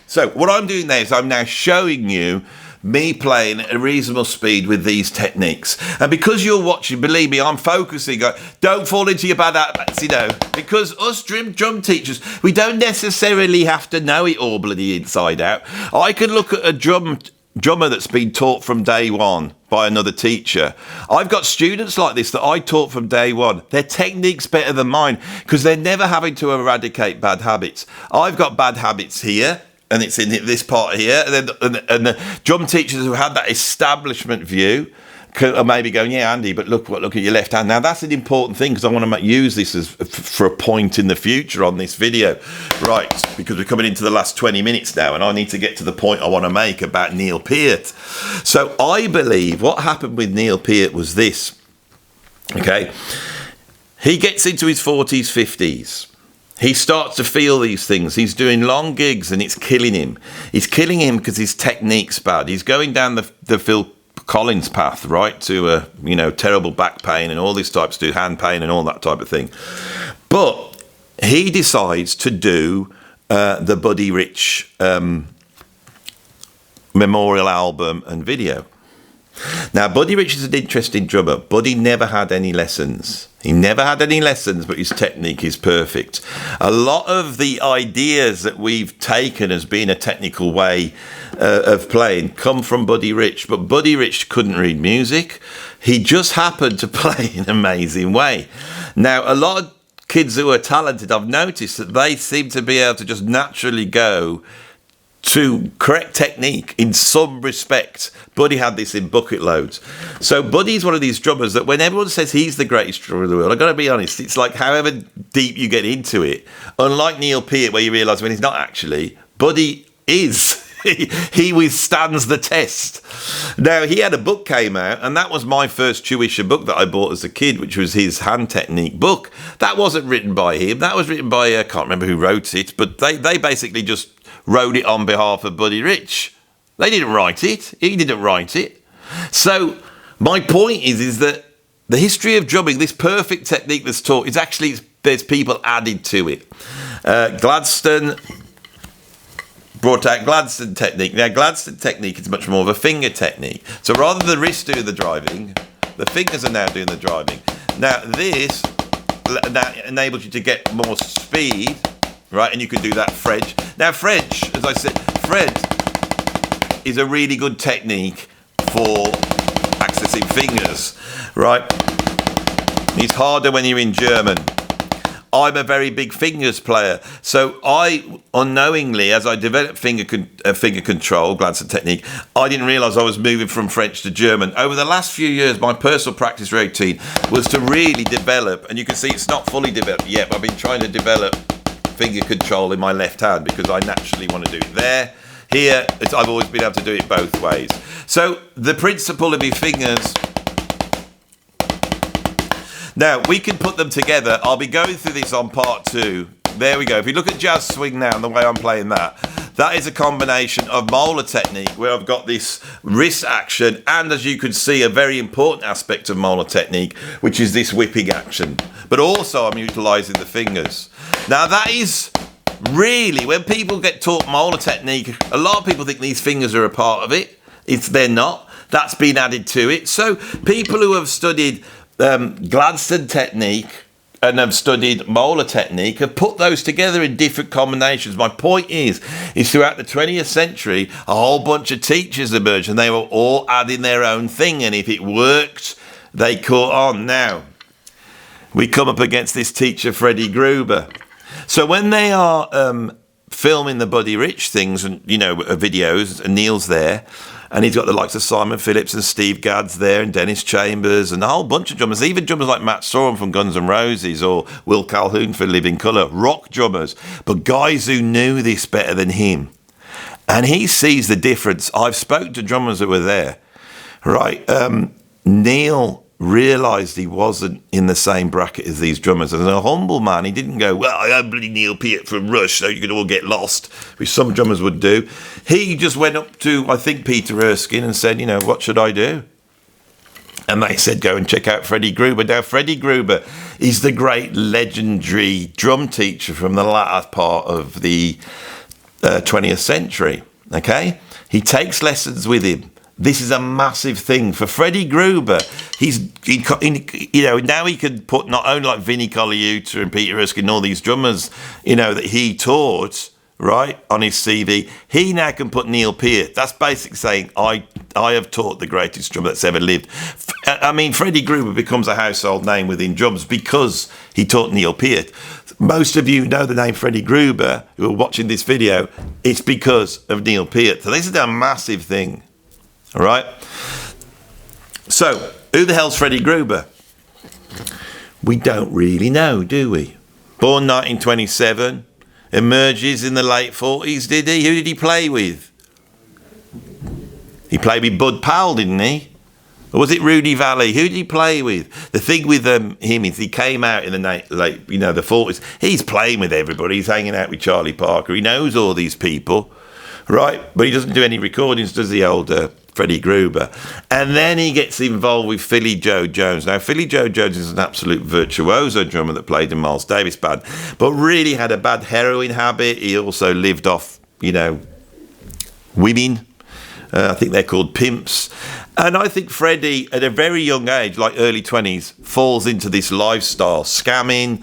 So what I'm doing there is I'm now showing you me playing at a reasonable speed with these techniques. And because you're watching, believe me, I'm focusing. Don't fall into your bad habits, you know. Because us drum teachers, we don't necessarily have to know it all bloody inside out. I could look at a drummer that's been taught from day one by another teacher. I've got students like this that I taught from day one. Their technique's better than mine because they're never having to eradicate bad habits. I've got bad habits here, and it's in this part here, and the drum teachers who had that establishment view are maybe going, yeah, Andy, but look at your left hand. Now that's an important thing because I want to use this as for a point in the future on this video, right? Because we're coming into the last 20 minutes now, and I need to get to the point I want to make about Neil Peart. So I believe what happened with Neil Peart was this. Okay, he gets into his 40s, 50s. He starts to feel these things. He's doing long gigs and it's killing him. It's killing him because his technique's bad. He's going down the Phil Collins path, right, to terrible back pain and all these types, to hand pain and all that type of thing. But he decides to do the Buddy Rich memorial album and video. Now, Buddy Rich is an interesting drummer. Buddy never had any lessons. He never had any lessons, but his technique is perfect. A lot of the ideas that we've taken as being a technical way of playing come from Buddy Rich, but Buddy Rich couldn't read music. He just happened to play in an amazing way. Now, a lot of kids who are talented, I've noticed that they seem to be able to just naturally go to correct technique in some respect. Buddy had this in bucket loads. So Buddy's one of these drummers that when everyone says he's the greatest drummer in the world, I've got to be honest, it's like however deep you get into it, unlike Neil Peart, where you realise when he's not actually, Buddy is. He withstands the test. Now, he had a book came out, and that was my first tuition book that I bought as a kid, which was his hand technique book. That wasn't written by him. That was written by, I can't remember who wrote it, but they basically just wrote it on behalf of Buddy Rich. They didn't write it. He didn't write it. So my point is that the history of drumming, this perfect technique that's taught, is actually, there's people added to it. Gladstone brought out Gladstone technique. Now, Gladstone technique is much more of a finger technique. So rather than the wrist do the driving, the fingers are now doing the driving. Now, this enables you to get more speed, right? And you can do that French. Now, French, as I said, Fred is a really good technique for accessing fingers, right? It's harder when you're in German. I'm a very big fingers player, so I unknowingly, as I developed finger control, Gladstone technique, I didn't realise I was moving from French to German. Over the last few years, my personal practice routine was to really develop, and you can see it's not fully developed yet, but I've been trying to develop finger control in my left hand because I naturally want to do it there. Here, I've always been able to do it both ways. So the principle of your fingers. Now, we can put them together. I'll be going through this on part 2. There we go. If you look at jazz swing now and the way I'm playing that, that is a combination of molar technique where I've got this wrist action and, as you can see, a very important aspect of molar technique, which is this whipping action. But also I'm utilising the fingers. Now, that is really, when people get taught molar technique, a lot of people think these fingers are a part of it. They're not. That's been added to it. So people who have studied Gladstone technique and have studied molar technique have put those together in different combinations. My point is throughout the 20th century, a whole bunch of teachers emerged and they were all adding their own thing, and if it worked, they caught on. Now, we come up against this teacher, Freddie Gruber. So when they are filming the Buddy Rich things and, videos, and Neil's there, and he's got the likes of Simon Phillips and Steve Gadd's there and Dennis Chambers and a whole bunch of drummers, even drummers like Matt Sorum from Guns N' Roses or Will Calhoun for Living Colour, rock drummers, but guys who knew this better than him. And he sees the difference. I've spoken to drummers that were there, right? Neil realised he wasn't in the same bracket as these drummers. As a humble man, he didn't go, well, I'm bloody Neil Peart from Rush, so you could all get lost, which some drummers would do. He just went up to, I think, Peter Erskine and said, what should I do? And they said, go and check out Freddie Gruber. Now, Freddie Gruber is the great legendary drum teacher from the latter part of the 20th century, okay? He takes lessons with him. This is a massive thing for Freddie Gruber. Now he can put not only like Vinnie Colaiuta and Peter Erskine and all these drummers, that he taught, right, on his CV. He now can put Neil Peart. That's basically saying, I have taught the greatest drummer that's ever lived. I mean, Freddie Gruber becomes a household name within drums because he taught Neil Peart. Most of you know the name Freddie Gruber who are watching this video. It's because of Neil Peart. So this is a massive thing. All right. So, who the hell's Freddie Gruber? We don't really know, do we? Born 1927, emerges in the late 40s, did he? Who did he play with? He played with Bud Powell, didn't he? Or was it Rudy Valley? Who did he play with? The thing with him is he came out in the late, the 40s. He's playing with everybody. He's hanging out with Charlie Parker. He knows all these people, right? But he doesn't do any recordings, does the older Freddie Gruber? And then he gets involved with Philly Joe Jones. Now, Philly Joe Jones is an absolute virtuoso drummer that played in Miles Davis' band, but really had a bad heroin habit. He also lived off, women. I think they're called Pimps. And I think Freddie, at a very young age, like early 20s, falls into this lifestyle, scamming,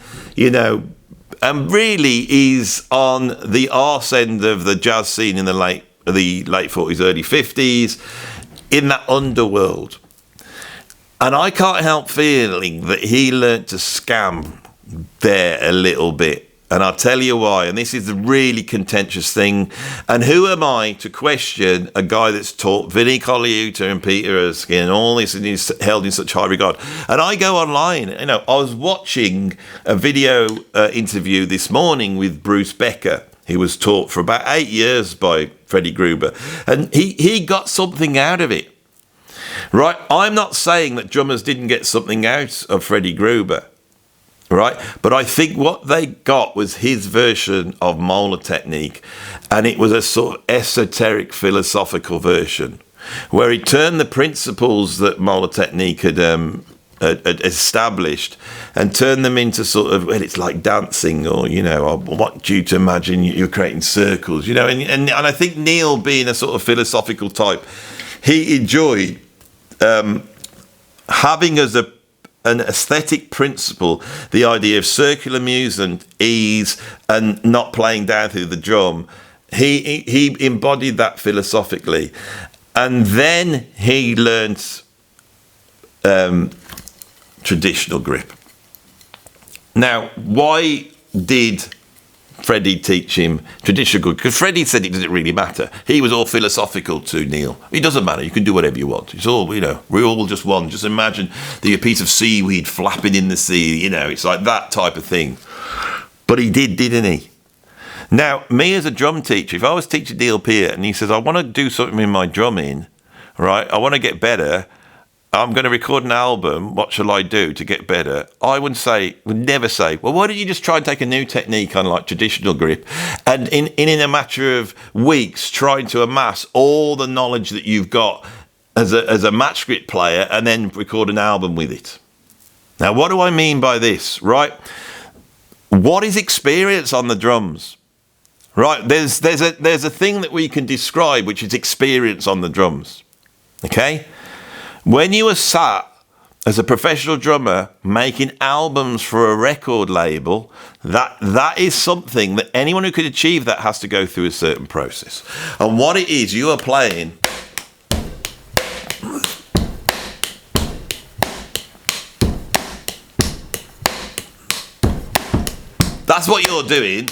and really is on the arse end of the jazz scene in the late 40s, early 50s, in that underworld. And I can't help feeling that he learnt to scam there a little bit. And I'll tell you why. And this is a really contentious thing. And who am I to question a guy that's taught Vinnie Colaiuta and Peter Erskine and all this, and he's held in such high regard? And I go online. I was watching a video interview this morning with Bruce Becker. He was taught for about 8 years by Freddie Gruber. And he got something out of it. Right? I'm not saying that drummers didn't get something out of Freddie Gruber. Right, but I think what they got was his version of molar technique, and it was a sort of esoteric philosophical version where he turned the principles that molar technique had established and turned them into sort of, well, it's like dancing, or I want you to imagine you're creating circles, and I think Neil, being a sort of philosophical type, he enjoyed having as an aesthetic principle the idea of circular movement, ease, and not playing down through the drum. He embodied that philosophically, and then he learnt traditional grip. Now, why did Freddie teach him traditional grip? Because Freddie said it doesn't really matter. He was all philosophical to Neil. It doesn't matter. You can do whatever you want. It's all, we're all just one. Just imagine a piece of seaweed flapping in the sea. It's like that type of thing. But he did, didn't he? Now, me as a drum teacher, if I was teaching Neil Peart and he says, I want to do something in my drumming, right? I want to get better. I'm going to record an album. What shall I do to get better? I would never say, well, why don't you just try and take a new technique on like traditional grip, and in a matter of weeks trying to amass all the knowledge that you've got as a match grip player, and then record an album with it. Now, what do I mean by this? Right? What is experience on the drums? Right? There's a thing that we can describe, which is experience on the drums. Okay? When you are sat as a professional drummer making albums for a record label, that is something that anyone who could achieve that has to go through a certain process. And what it is, you are playing. That's what you're doing.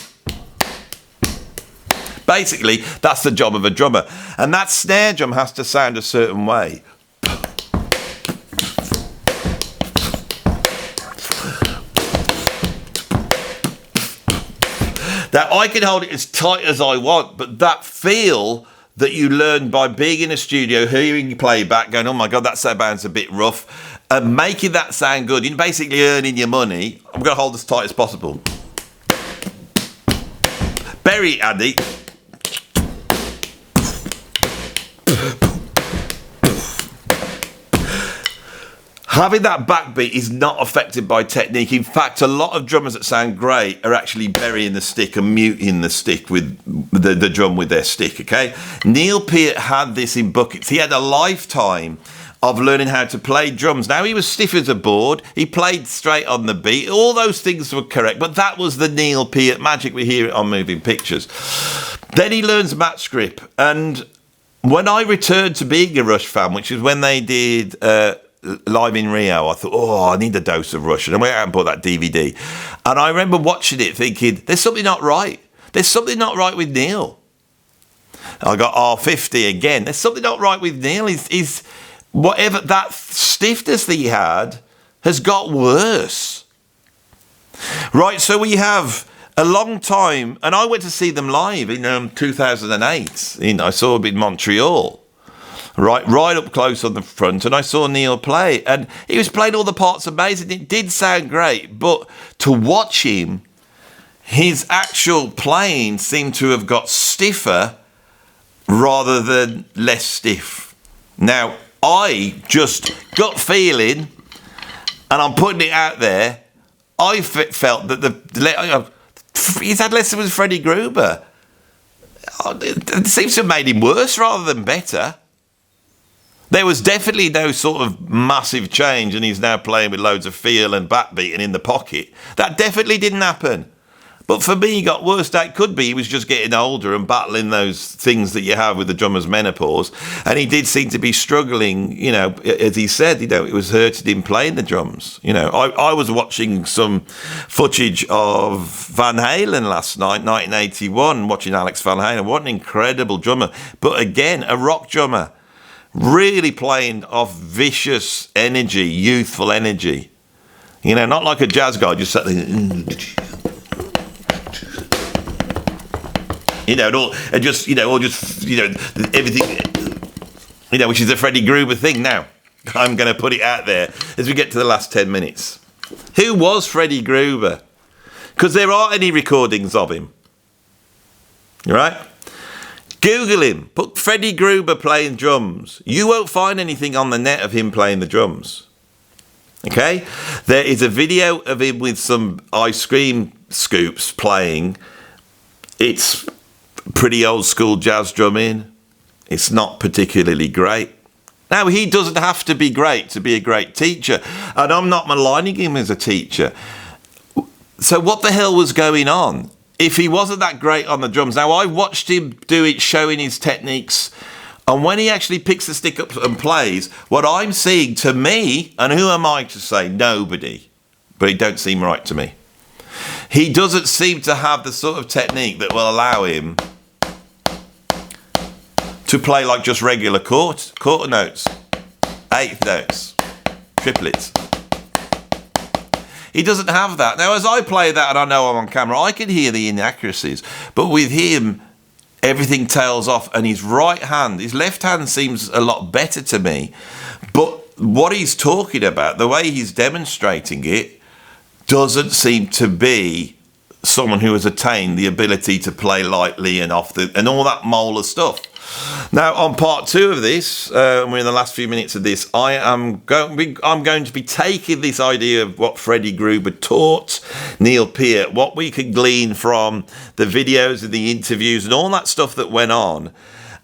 Basically, that's the job of a drummer. And that snare drum has to sound a certain way. Now, I can hold it as tight as I want, but that feel that you learn by being in a studio, hearing you play back, going, oh my God, that sound's a bit rough, and making that sound good, you're basically earning your money. I'm going to hold as tight as possible. Bury it, Andy. Having that backbeat is not affected by technique. In fact, a lot of drummers that sound great are actually burying the stick and muting the stick with the drum with their stick, okay? Neil Peart had this in buckets. He had a lifetime of learning how to play drums. Now, he was stiff as a board. He played straight on the beat. All those things were correct, but that was the Neil Peart magic. We hear it on Moving Pictures. Then he learns match grip. And when I returned to being a Rush fan, which is when they did... Live in Rio, I thought, I need a dose of Rush. And I went out and bought that DVD. And I remember watching it thinking, there's something not right. There's something not right with Neil. I got R50 again. There's something not right with Neil. He's whatever, that stiffness that he had has got worse. Right, so we have a long time, and I went to see them live in 2008. I saw them in Montreal. Right up close on the front, and I saw Neil play, and he was playing all the parts amazing. It did sound great, but to watch him, his actual playing seemed to have got stiffer rather than less stiff. Now, I just got feeling, and I'm putting it out there, I felt that he's had lessons with Freddie Gruber. It seems to have made him worse rather than better. There was definitely no sort of massive change, and he's now playing with loads of feel and backbeat and in the pocket. That definitely didn't happen. But for me, he got worse. That could be he was just getting older and battling those things that you have with the drummer's menopause. And he did seem to be struggling, you know, as he said, you know, it was hurting him playing the drums. You know, I was watching some footage of Van Halen last night, 1981, watching Alex Van Halen. What an incredible drummer. But again, a rock drummer, really playing off vicious energy, youthful energy. You know, not like a jazz guy, just sat there, you know, everything, you know, which is the Freddie Gruber thing. Now, I'm going to put it out there as we get to the last 10 minutes. Who was Freddie Gruber? Because there aren't any recordings of him. Right? Google him. Put Freddie Gruber playing drums. You won't find anything on the net of him playing the drums. Okay? There is a video of him with some ice cream scoops playing. It's pretty old school jazz drumming. It's not particularly great. Now, he doesn't have to be great to be a great teacher, and I'm not maligning him as a teacher. So what the hell was going on if he wasn't that great on the drums? Now, I watched him do it, showing his techniques, and when he actually picks the stick up and plays, what I'm seeing, to me, and who am I to say? Nobody, but it don't seem right to me. He doesn't seem to have the sort of technique that will allow him to play like just regular quarter notes, eighth notes, triplets. He doesn't have that. Now, as I play that, and I know I'm on camera, I can hear the inaccuracies, but with him, everything tails off, and his left hand seems a lot better to me, but what he's talking about, the way he's demonstrating it, doesn't seem to be someone who has attained the ability to play lightly and and all that molar stuff. Now, on part 2 of this, we're in the last few minutes of this, I'm going to be taking this idea of what Freddie Gruber taught Neil Peart, what we could glean from the videos and the interviews and all that stuff that went on,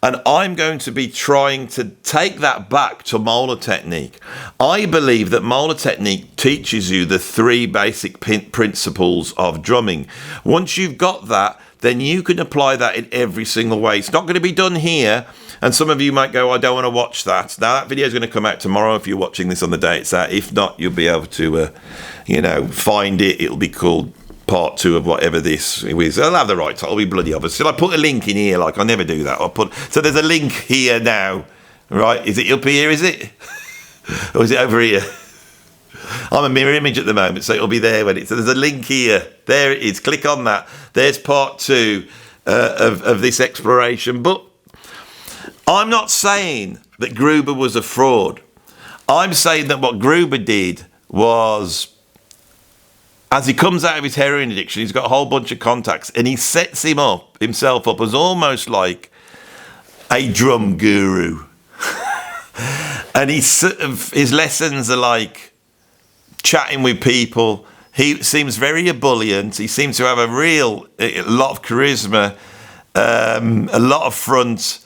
and I'm going to be trying to take that back to molar technique. I believe that molar technique teaches you the 3 basic principles of drumming. Once you've got that, then you can apply that in every single way. It's not going to be done here, and some of you might go, I don't want to watch that. Now, that video is going to come out tomorrow if you're watching this on the day it's out. If not, you'll be able to, find it. It'll be called part 2 of whatever this is. I'll have the right title. It'll be bloody obvious. So I put a link in here, like I never do that. So there's a link here now, right? Is it up here, is it? Or is it over here? I'm a mirror image at the moment, so it'll be there when so there's a link here. There it is. Click on that. There's part 2 of this exploration. But I'm not saying that Gruber was a fraud. I'm saying that what Gruber did was, as he comes out of his heroin addiction, he's got a whole bunch of contacts, and he sets himself up as almost like a drum guru. And his lessons are like chatting with people. He seems very ebullient. He seems to have a lot of charisma, a lot of front,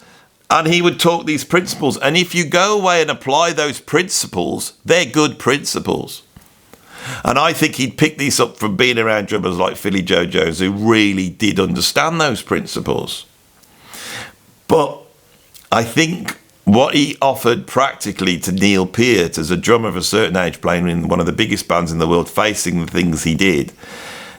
and he would talk these principles. And if you go away and apply those principles, they're good principles. And I think he'd pick these up from being around drummers like Philly Joe Jones, who really did understand those principles. But I think what he offered practically to Neil Peart as a drummer of a certain age, playing in one of the biggest bands in the world, facing the things he did,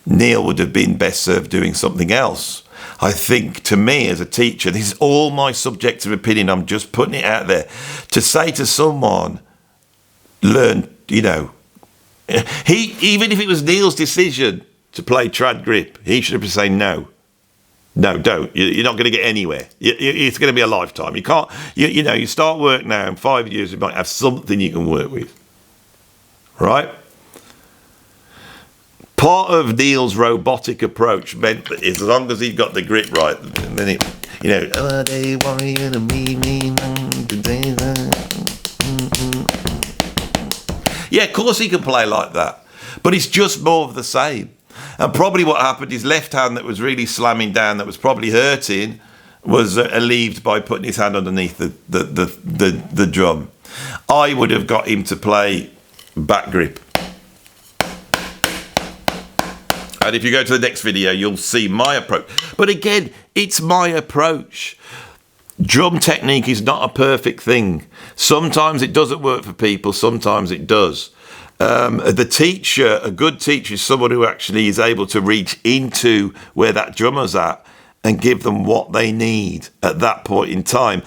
Neil would have been best served doing something else. I think, to me as a teacher, this is all my subjective opinion, I'm just putting it out there, to say to someone, learn, even if it was Neil's decision to play trad grip, he should have been saying no. No, don't. You're not going to get anywhere. It's going to be a lifetime. You can't, you start work now, in 5 years, you might have something you can work with. Right? Part of Neil's robotic approach meant that as long as he got the grip right, then oh, they want you to meet me. Yeah, of course he can play like that. But it's just more of the same. And probably what happened, his left hand that was really slamming down, that was probably hurting, was alleviated by putting his hand underneath the drum. I would have got him to play back grip. And if you go to the next video, you'll see my approach. But again, it's my approach. Drum technique is not a perfect thing. Sometimes it doesn't work for people, sometimes it does. The teacher, a good teacher, is someone who actually is able to reach into where that drummer's at and give them what they need at that point in time,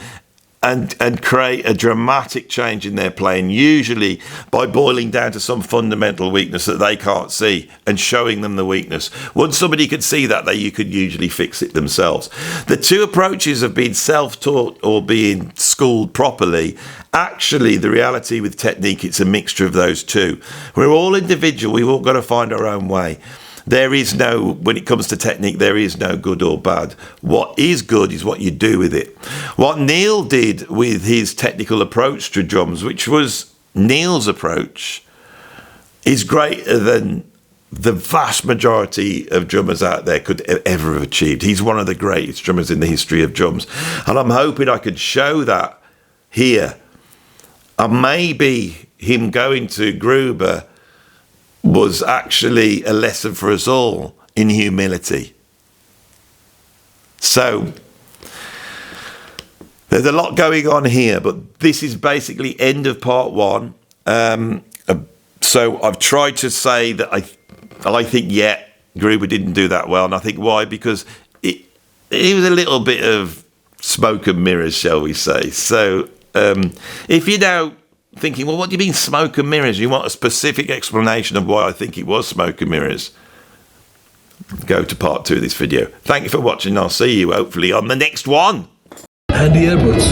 and create a dramatic change in their playing, usually by boiling down to some fundamental weakness that they can't see and showing them the weakness. Once somebody could see that, you could usually fix it themselves. The two approaches of being self-taught or being schooled properly, actually the reality with technique, it's a mixture of those two. We're all individual, we've all got to find our own way. There is no, when it comes to technique, there is no good or bad. What is good is what you do with it. What Neil did with his technical approach to drums, which was Neil's approach, is greater than the vast majority of drummers out there could ever have achieved. He's one of the greatest drummers in the history of drums. And I'm hoping I could show that here. And maybe him going to Gruber was actually a lesson for us all in humility. So there's a lot going on here, but this is basically end of part one. So I've tried to say that I think, yeah, Gruber didn't do that well, and I think why? Because it was a little bit of smoke and mirrors, shall we say. So if you now thinking, well, what do you mean smoke and mirrors? You want a specific explanation of why I think it was smoke and mirrors? Go to part 2 of this video. Thank you for watching. I'll see you hopefully on the next one. Andy Edwards.